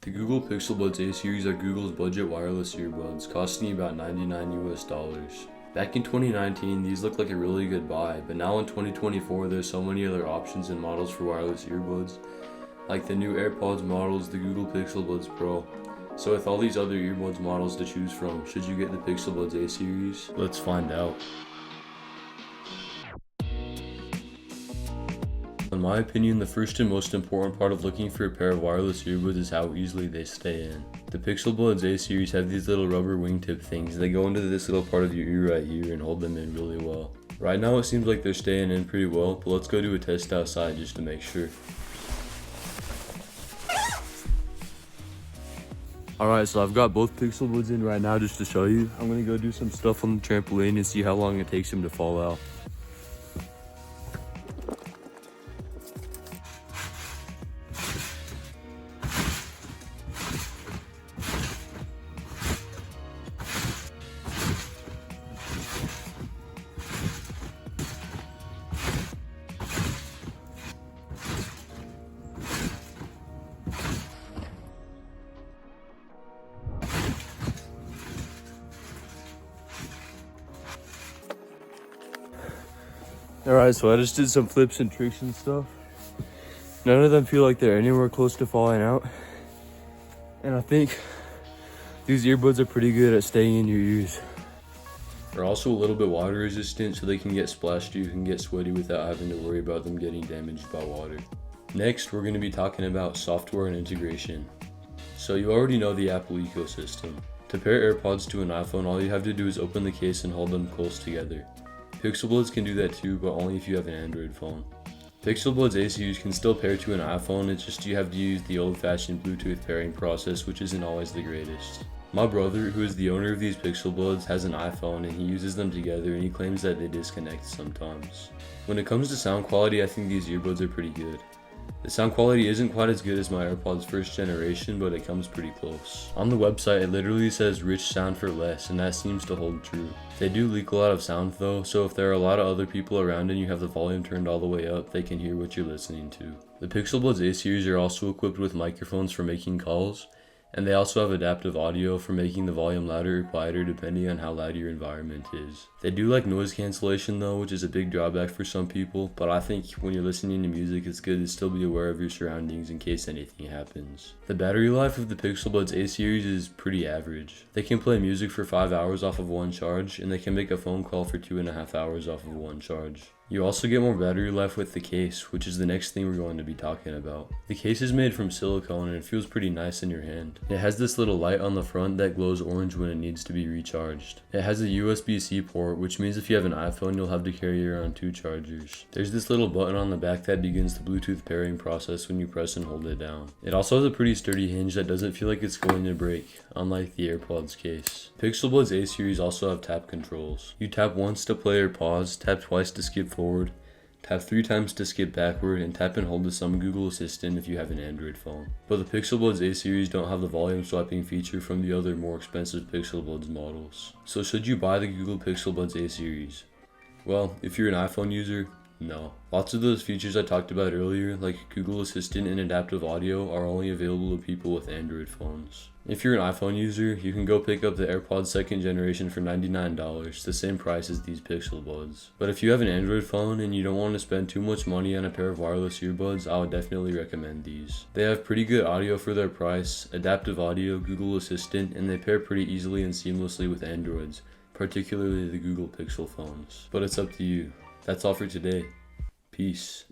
The Google Pixel Buds A series are Google's budget wireless earbuds, costing about $99 US. Back in 2019, these looked like a really good buy, but now in 2024, there's so many other options and models for wireless earbuds, like the new AirPods models, the Google Pixel Buds Pro. So with all these other earbuds models to choose from, should you get the Pixel Buds A series? Let's find out. In my opinion, the first and most important part of looking for a pair of wireless earbuds is how easily they stay in. The Pixel Buds A series have these little rubber wingtip things. They go into this little part of your ear right here and hold them in really well. Right now it seems like they're staying in pretty well, but let's go do a test outside just to make sure. Alright, so I've got both Pixel Buds in right now just to show you. I'm gonna go do some stuff on the trampoline and see how long it takes them to fall out. Alright, so I just did some flips and tricks and stuff. None of them feel like they're anywhere close to falling out. And I think these earbuds are pretty good at staying in your ears. They're also a little bit water resistant, so they can get splashed or you can get sweaty without having to worry about them getting damaged by water. Next, we're going to be talking about software and integration. So you already know the Apple ecosystem. To pair AirPods to an iPhone, all you have to do is open the case and hold them close together. Pixel Buds can do that too, but only if you have an Android phone. Pixel Buds A series can still pair to an iPhone, it's just you have to use the old-fashioned Bluetooth pairing process, which isn't always the greatest. My brother, who is the owner of these Pixel Buds, has an iPhone and he uses them together and he claims that they disconnect sometimes. When it comes to sound quality, I think these earbuds are pretty good. The sound quality isn't quite as good as my AirPods first generation, but it comes pretty close. On the website, it literally says rich sound for less, and that seems to hold true. They do leak a lot of sound though, so if there are a lot of other people around and you have the volume turned all the way up, they can hear what you're listening to. The Pixel Buds A series are also equipped with microphones for making calls, and they also have adaptive audio for making the volume louder or quieter depending on how loud your environment is. They do like noise cancellation though, which is a big drawback for some people, but I think when you're listening to music it's good to still be aware of your surroundings in case anything happens. The battery life of the Pixel Buds A series is pretty average. They can play music for 5 hours off of one charge, and they can make a phone call for 2.5 hours off of one charge. You also get more battery life with the case, which is the next thing we're going to be talking about. The case is made from silicone and it feels pretty nice in your hand. It has this little light on the front that glows orange when it needs to be recharged. It has a USB-C port, which means if you have an iPhone you'll have to carry around 2 chargers. There's this little button on the back that begins the Bluetooth pairing process when you press and hold it down. It also has a pretty sturdy hinge that doesn't feel like it's going to break, unlike the AirPods case. Pixel Buds A series also have tap controls. You tap once to play or pause, tap twice to skip forward, tap 3 times to skip backward, and tap and hold to summon Google Assistant if you have an Android phone. But the Pixel Buds A series don't have the volume swapping feature from the other more expensive Pixel Buds models. So should you buy the Google Pixel Buds A series? Well, if you're an iPhone user, no. Lots of those features I talked about earlier, like Google Assistant and adaptive audio, are only available to people with Android phones. If you're an iPhone user, you can go pick up the AirPods 2nd generation for $99, the same price as these Pixel Buds. But if you have an Android phone and you don't want to spend too much money on a pair of wireless earbuds, I would definitely recommend these. They have pretty good audio for their price, adaptive audio, Google Assistant, and they pair pretty easily and seamlessly with Androids, particularly the Google Pixel phones. But it's up to you. That's all for today. Peace.